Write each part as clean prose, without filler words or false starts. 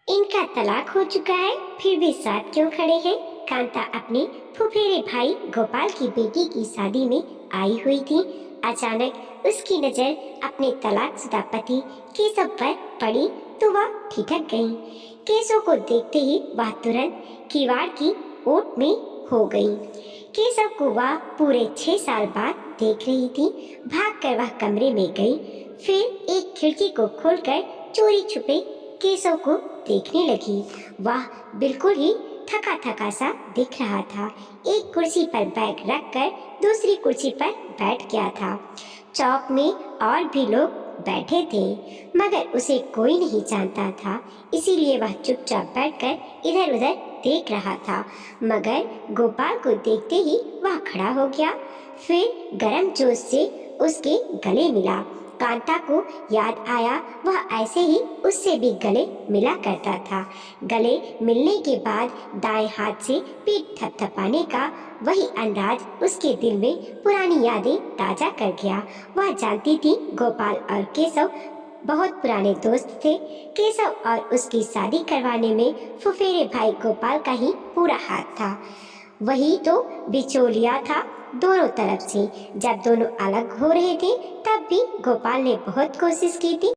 इनका तलाक हो चुका है, फिर भी साथ क्यों खड़े हैं? कांता अपने फुफेरे भाई गोपाल की बेटी की शादी में आई हुई थी। अचानक उसकी नजर अपने तलाकशुदा पति केशव पर पड़ी तो वह ठिठक गई। केशव को देखते ही वह तुरंत किवाड़ की ओट में हो गई। केशव को वह पूरे 6 साल बाद देख रही थी। भागकर वह कमरे में गई, फिर एक खिड़की को खोलकर चोरी छुपे केशव को देखने लगी। वह बिल्कुल ही थका थका सा दिख रहा था। एक कुर्सी पर बैग रखकर दूसरी कुर्सी पर बैठ गया था। चौक में और भी लोग बैठे थे, मगर उसे कोई नहीं जानता था, इसीलिए वह चुपचाप बैठकर इधर उधर देख रहा था। मगर गोपाल को देखते ही वह खड़ा हो गया, फिर गर्म जोश से उसके गले मिला। कांता को याद आया वह ऐसे ही उससे भी गले मिला करता था। गले मिलने के बाद दाएं हाथ से पीठ थपथपाने का वही अंदाज उसके दिल में पुरानी यादें ताजा कर गया। वह जानती थी गोपाल और केशव बहुत पुराने दोस्त थे। केशव और उसकी शादी करवाने में फुफेरे भाई गोपाल का ही पूरा हाथ था। वही तो बिचौलिया था दोनों तरफ से। जब दोनों अलग हो रहे थे तब भी गोपाल ने बहुत कोशिश की थी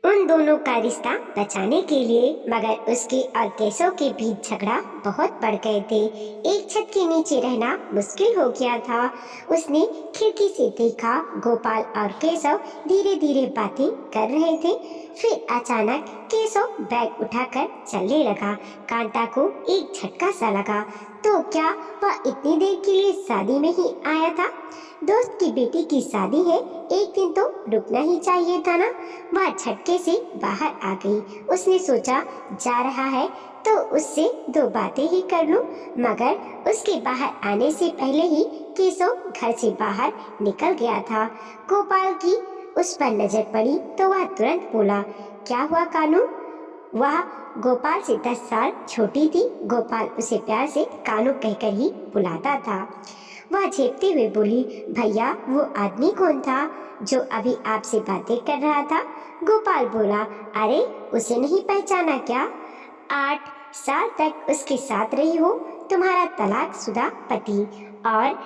उन दोनों का रिश्ता बचाने के लिए, मगर उसके और केशव के बीच झगड़ा बहुत बढ़ गए थे। एक छत के नीचे रहना मुश्किल हो गया था। उसने खिड़की से देखा गोपाल और केशव धीरे धीरे बातें कर रहे थे। फिर अचानक केशव बैग उठाकर चलने लगा। कांता को एक झटका सा लगा। तो क्या वह इतनी देर के लिए शादी में ही आया था? दोस्त की बेटी की शादी है, एक दिन तो रुकना ही चाहिए था ना। वह झटके से बाहर आ गई। उसने सोचा जा रहा है तो उससे दो बातें ही कर लूं, मगर उसके बाहर आने से पहले ही केशव घर से बाहर निकल गया था। गोपाल की उस पर नजर पड़ी तो वह तुरंत बोला, क्या हुआ कानू? वह गोपाल से 10 साल छोटी थी। गोपाल उसे प्यार से कानू कहकर ही बुलाता था। वह झेपते हुए बोली, भैया वो आदमी कौन था जो अभी आपसे बातें कर रहा था? गोपाल बोला, अरे उसे नहीं पहचाना क्या? 8 साल तक उसके साथ रही हो। तुम्हारा तलाकशुदा पति और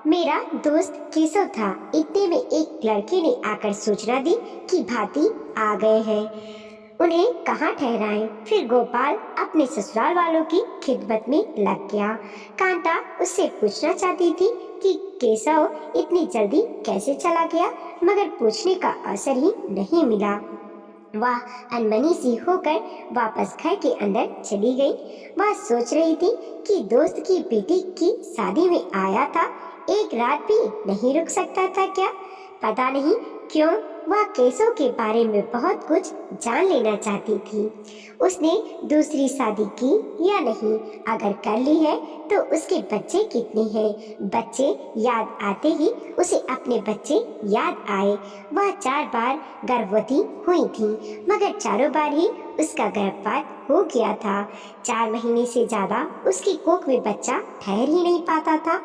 मेरा दोस्त केशव था। इतने में एक लड़के ने आकर सूचना दी कि भाती आ गए हैं, उन्हें कहाँ ठहराएं? फिर गोपाल अपने ससुराल वालों की खिदमत में लग गया। कांता उससे पूछना चाहती थी कि केशव इतनी जल्दी कैसे चला गया, मगर पूछने का अवसर ही नहीं मिला। वह अनमनी सी होकर वापस घर के अंदर चली गई। वह सोच रही थी कि दोस्त की बेटी की शादी में आया था, एक रात भी नहीं रुक सकता था क्या? पता नहीं क्यों वह केशव के बारे में बहुत कुछ जान लेना चाहती थी। उसने दूसरी शादी की या नहीं? अगर कर ली है तो उसके बच्चे कितने हैं? बच्चे याद आते ही उसे अपने बच्चे याद आए। वह 4 बार गर्भवती हुई थी, मगर चारों बार ही उसका गर्भपात हो गया था। 4 महीने से ज्यादा उसकी कोख में बच्चा ठहर ही नहीं पाता था।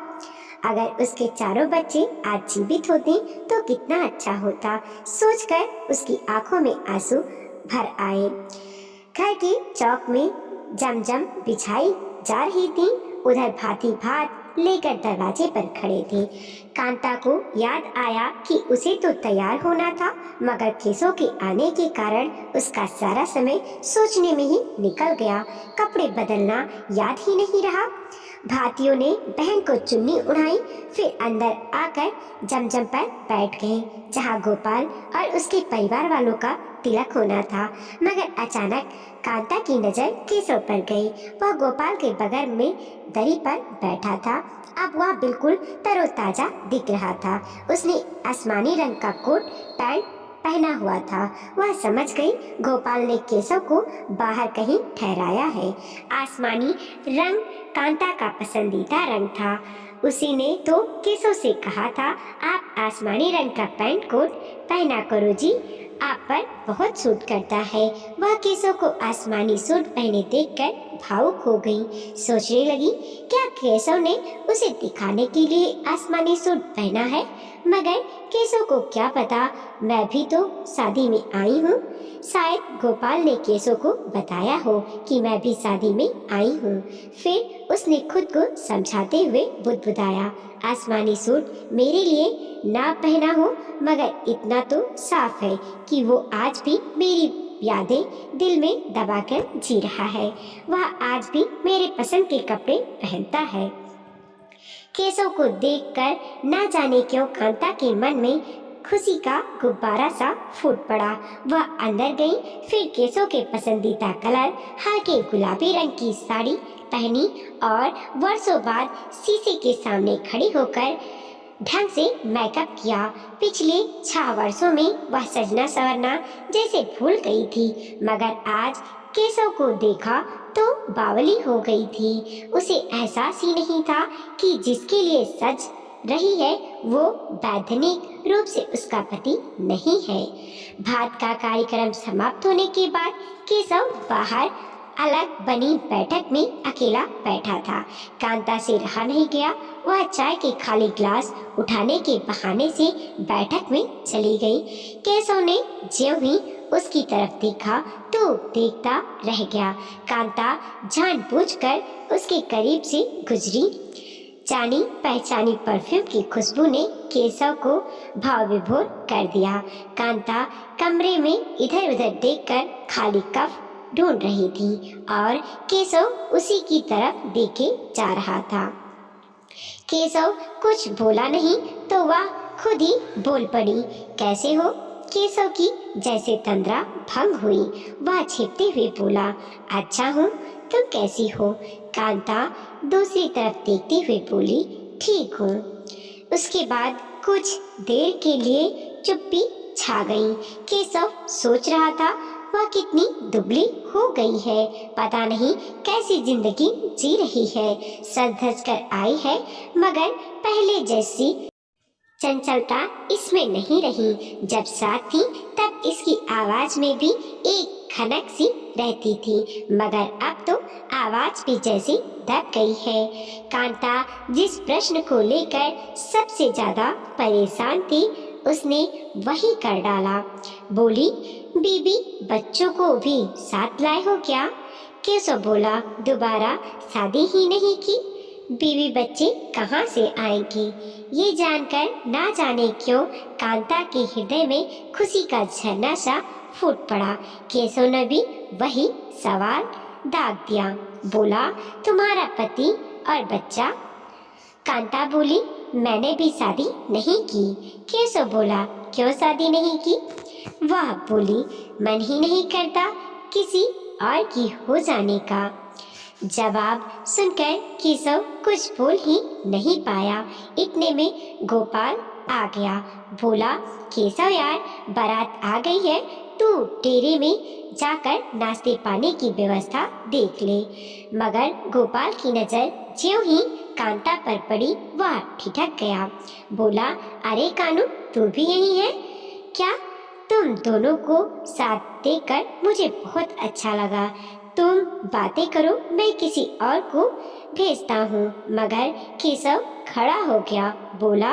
अगर उसके चारों बच्चे आज जीवित होते तो कितना अच्छा होता, सोचकर उसकी आंखों में आंसू भर आए। घर के चौक में जमजम बिछाई जा रही थी। उधर भांति भात लेकर दरवाजे पर खड़े थे। कांता को याद आया कि उसे तो तैयार होना था, मगर केशव के आने के कारण उसका सारा समय सोचने में ही निकल गया। कपड़े बदलना याद ही नहीं रहा। भातियों ने बहन को चुन्नी उड़ाई, फिर अंदर आकर जमजम पर बैठ गए, जहां गोपाल और उसके परिवार वालों का तिलक होना था। मगर अचानक कांता की नजर केशव पर गई। वह गोपाल के बगल में दरी पर बैठा था। अब वह बिल्कुल तरोताजा दिख रहा था। उसने आसमानी रंग का कोट पैंट पहना हुआ था। वह समझ गई गोपाल ने केशव को बाहर कहीं ठहराया है। आसमानी रंग कांता का पसंदीदा रंग था। उसी ने तो केशव से कहा था, आप आसमानी रंग का पैंट कोट पहना करो जी, आप पर बहुत सूट करता है। वह केशव को आसमानी सूट पहने देखकर भावुक हो गई। सोचने लगी, क्या केशव ने उसे दिखाने के लिए आसमानी सूट पहना है? मगर केशव को क्या पता, मैं भी तो शादी में आई हूँ। शायद गोपाल ने केशव को बताया हो कि मैं भी शादी में आई हूँ। फिर उसने खुद को समझाते हुए बुदबुदाया, आसमानी सूट मेरे लिए ना पहना हो, मगर इतना तो साफ है कि वो आज भी मेरी यादें दिल में दबाकर जी रहा है। वह आज भी मेरे पसंद के कपड़े पहनता है। केशव को देखकर ना जाने क्यों कांता के मन में खुशी का गुब्बारा सा फूट पड़ा। वह अंदर गई, फिर केशव के पसंदीदा कलर हल्के गुलाबी रंग की साड़ी पहनी और वर्षों बाद शीशे के सामने खड़ी होकर ढंग से मेकअप किया। पिछले 6 वर्षों में वह सजना संवरना जैसे भूल गई थी, मगर आज केशव को देखा तो बावली हो गई थी। उसे एहसास ही नहीं था कि जिसके लिए सज रही है वो वैधानिक रूप से उसका पति नहीं है। भात का कार्यक्रम समाप्त होने के बाद केशव बाहर अलग बनी बैठक में अकेला बैठा था। कांता से रहा नहीं गया। वह चाय के खाली ग्लास उठाने के बहाने से बैठक में चली गई। केशव ने ज्यों ही उसकी तरफ देखा तो देखता रह गया। कांता जानबूझकर उसके करीब से गुजरी। जानी पहचानी परफ्यूम की खुशबू ने केशव को भाव विभोर कर दिया। कांता कमरे में इधर उधर देखकर खाली कप ढूंढ रही थी और केशव उसी की तरफ देखे जा रहा था। केशव कुछ बोला नहीं तो वह खुद ही बोल पड़ी, कैसे हो? केशव की जैसे तंद्रा भंग हुई। वह छिपते हुए बोला, अच्छा हूँ, तुम कैसी हो? कांता दूसरी तरफ देखते हुए बोली, ठीक हूँ। उसके बाद कुछ देर के लिए चुप्पी छा गई। केशव सोच रहा था वह कितनी दुबली हो गई है, पता नहीं कैसी जिंदगी जी रही है। सज धज कर आई है मगर पहले जैसी चंचलता इसमें नहीं रही। जब साथ थी तब इसकी आवाज में भी एक खनक सी रहती थी, मगर अब तो आवाज भी जैसी दब गई है। कांता जिस प्रश्न को लेकर सबसे ज्यादा परेशान थी उसने वही कर डाला। बोली, बीबी बच्चों को भी साथ लाए हो क्या? केशव बोला, दोबारा शादी ही नहीं की, बीवी बच्चे कहाँ से आएंगी? ये जानकर ना जाने क्यों कांता के हृदय में खुशी का झरना सा फूट पड़ा। केशव ने भी वही सवाल दाग दिया। बोला, तुम्हारा पति और बच्चा? कांता बोली, मैंने भी शादी नहीं की। केशव बोला, क्यों शादी नहीं की? वह बोली, मन ही नहीं करता किसी और की हो जाने का। जवाब सुनकर केशव कुछ बोल ही नहीं पाया। इतने में गोपाल आ गया। बोला, केशव यार, बारात आ गई है, तू डेरे में जाकर नाश्ते पानी की व्यवस्था देख ले। मगर गोपाल की नजर ज्यों ही कांता पर पड़ी वह ठिठक गया। बोला, अरे कानू, तू भी यही है क्या? तुम दोनों को साथ देखकर मुझे बहुत अच्छा लगा। तुम बातें करो, मैं किसी और को भेजता हूँ। मगर केशव खड़ा हो गया। बोला,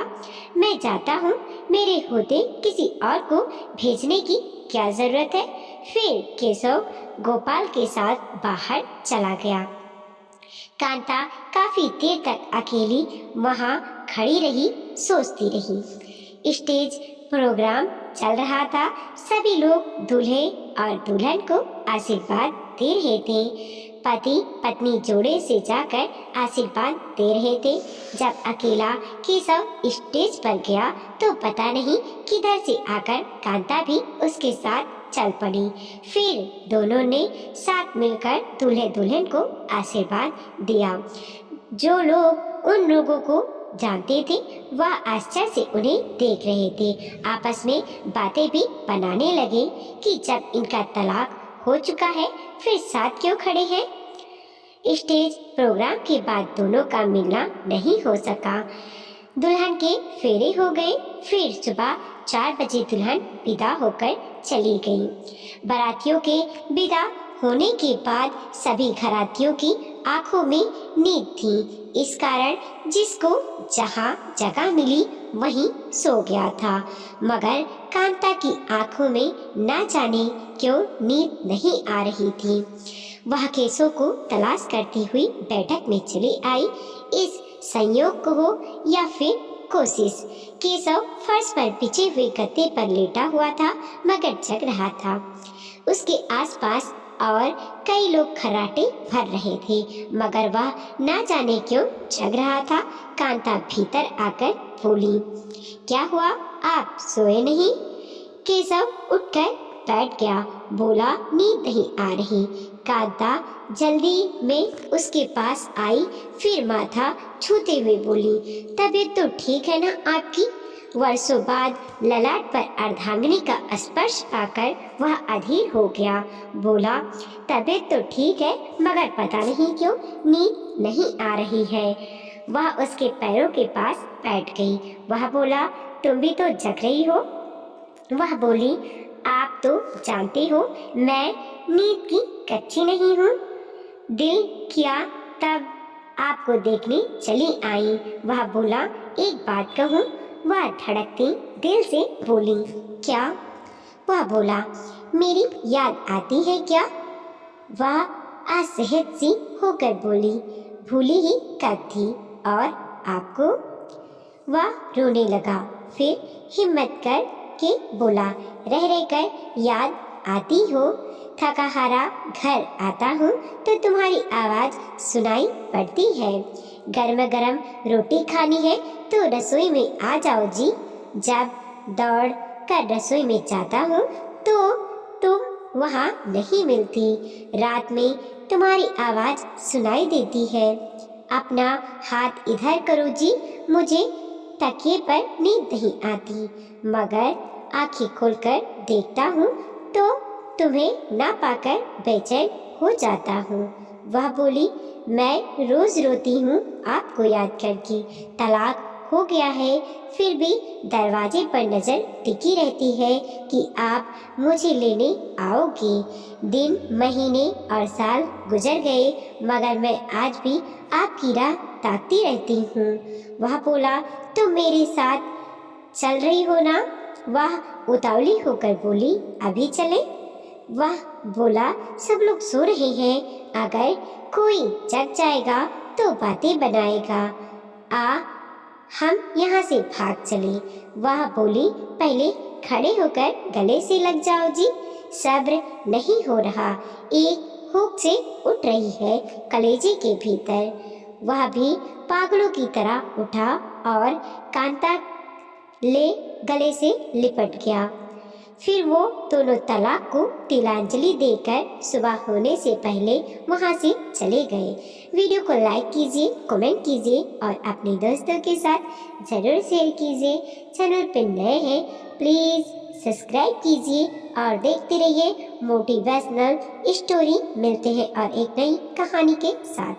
मैं जाता हूँ, मेरे होते किसी और को भेजने की क्या जरूरत है? फिर केशव गोपाल के साथ बाहर चला गया। कांता काफी देर तक अकेली वहां खड़ी रही, सोचती रही। स्टेज प्रोग्राम चल रहा था। सभी लोग दूल्हे और दुल्हन को आशीर्वाद दे रहे थे। पति पत्नी जोड़े से जाकर आशीर्वाद दे रहे थे। जब अकेला केशव स्टेज पर गया तो पता नहीं किधर से आकर कांता भी उसके साथ चल पड़ी। फिर दोनों ने साथ मिलकर दूल्हे दुल्हन को आशीर्वाद दिया। जो लोग उन लोगों को जानते थे वह आश्चर्य से उन्हें देख रहे थे। आपस में बातें भी बनाने लगे कि जब इनका तलाक हो चुका है फिर साथ क्यों खड़े हैं। स्टेज प्रोग्राम के बाद दोनों का मिलना नहीं हो सका। दुल्हन के फेरे हो गए। फिर सुबह 4 बजे दुल्हन विदा होकर चली गई। बारातियों के विदा होने के बाद सभी घरातियों की आंखों में नींद थी। इस कारण जिसको जहाँ जगह मिली वहीं सो गया था, मगर कांता की आंखों में ना जाने क्यों नींद नहीं आ रही थी। वह केशव को तलाश करती हुई बैठक में चली आई। इस संयोग को हो या फिर कोशिश, केशव फर्श पर बिछे हुए गद्दे पर लेटा हुआ था मगर जग रहा था। उसके आसपास और कई लोग खर्राटे भर रहे थे, मगर वह ना जाने क्यों जग रहा था। कांता भीतर आकर बोली, क्या हुआ, आप सोए नहीं? केशव उठकर बैठ गया, बोला, नींद नहीं आ रही। कांता जल्दी में उसके पास आई, फिर माथा छूते हुए बोली, तबीयत तो ठीक है ना आपकी? वर्षों बाद ललाट पर अर्धांगिनी का स्पर्श पाकर वह अधीर हो गया। बोला, तबीयत तो ठीक है, मगर पता नहीं क्यों नींद नहीं आ रही है। वह उसके पैरों के पास बैठ गई। वह बोला, तुम भी तो जग रही हो? वह बोली, आप तो जानते हो मैं नींद की कच्ची नहीं हूँ। दिल किया तब आपको देखने चली आई। वह बोला, एक बात कहूँ? वह धड़कती दिल से बोली, क्या? वह बोला, मेरी याद आती है क्या? वह असहज सी होकर बोली, भूली ही कब थी, और आपको? वह रोने लगा, फिर हिम्मत कर के बोला, रह रह कर याद आती हो। थका हारा घर आता हूँ तो तुम्हारी आवाज़ सुनाई पड़ती है। गर्म गर्म रोटी खानी है तो रसोई में आ जाओ जी। जब दौड़ कर रसोई में जाता हूँ तो तुम वहाँ नहीं मिलती। रात में तुम्हारी आवाज़ सुनाई देती है। अपना हाथ इधर करो जी, मुझे तकिए पर नींद नहीं आती, मगर आंखें खोलकर देखता हूँ तो तुम्हें ना पाकर बेचैन हो जाता हूँ। वह बोली, मैं रोज रोती हूँ आपको याद करके। तलाक हो गया है, फिर भी दरवाजे पर नजर टिकी रहती है कि आप मुझे लेने आओगे। दिन महीने और साल गुजर गए, मगर मैं आज भी आपकी राह ताकती रहती हूँ। वह बोला, तुम मेरे साथ चल रही हो ना? वह उतावली होकर बोली, अभी चले? वह बोला, सब लोग सो रहे हैं, अगर कोई जग जाएगा तो बातें बनाएगा। हम यहाँ से भाग चले। वह बोली, पहले खड़े होकर गले से लग जाओ जी, सब्र नहीं हो रहा। एक हुक से उठ रही है कलेजे के भीतर। वह भी पागलों की तरह उठा और कांता ले गले से लिपट गया। फिर वो दोनों तलाक को तिलांजलि देकर सुबह होने से पहले वहाँ से चले गए। वीडियो को लाइक कीजिए, कमेंट कीजिए और अपने दोस्तों के साथ ज़रूर शेयर कीजिए। चैनल पर नए हैं प्लीज़ सब्सक्राइब कीजिए और देखते रहिए मोटिवेशनल स्टोरी। मिलते हैं और एक नई कहानी के साथ।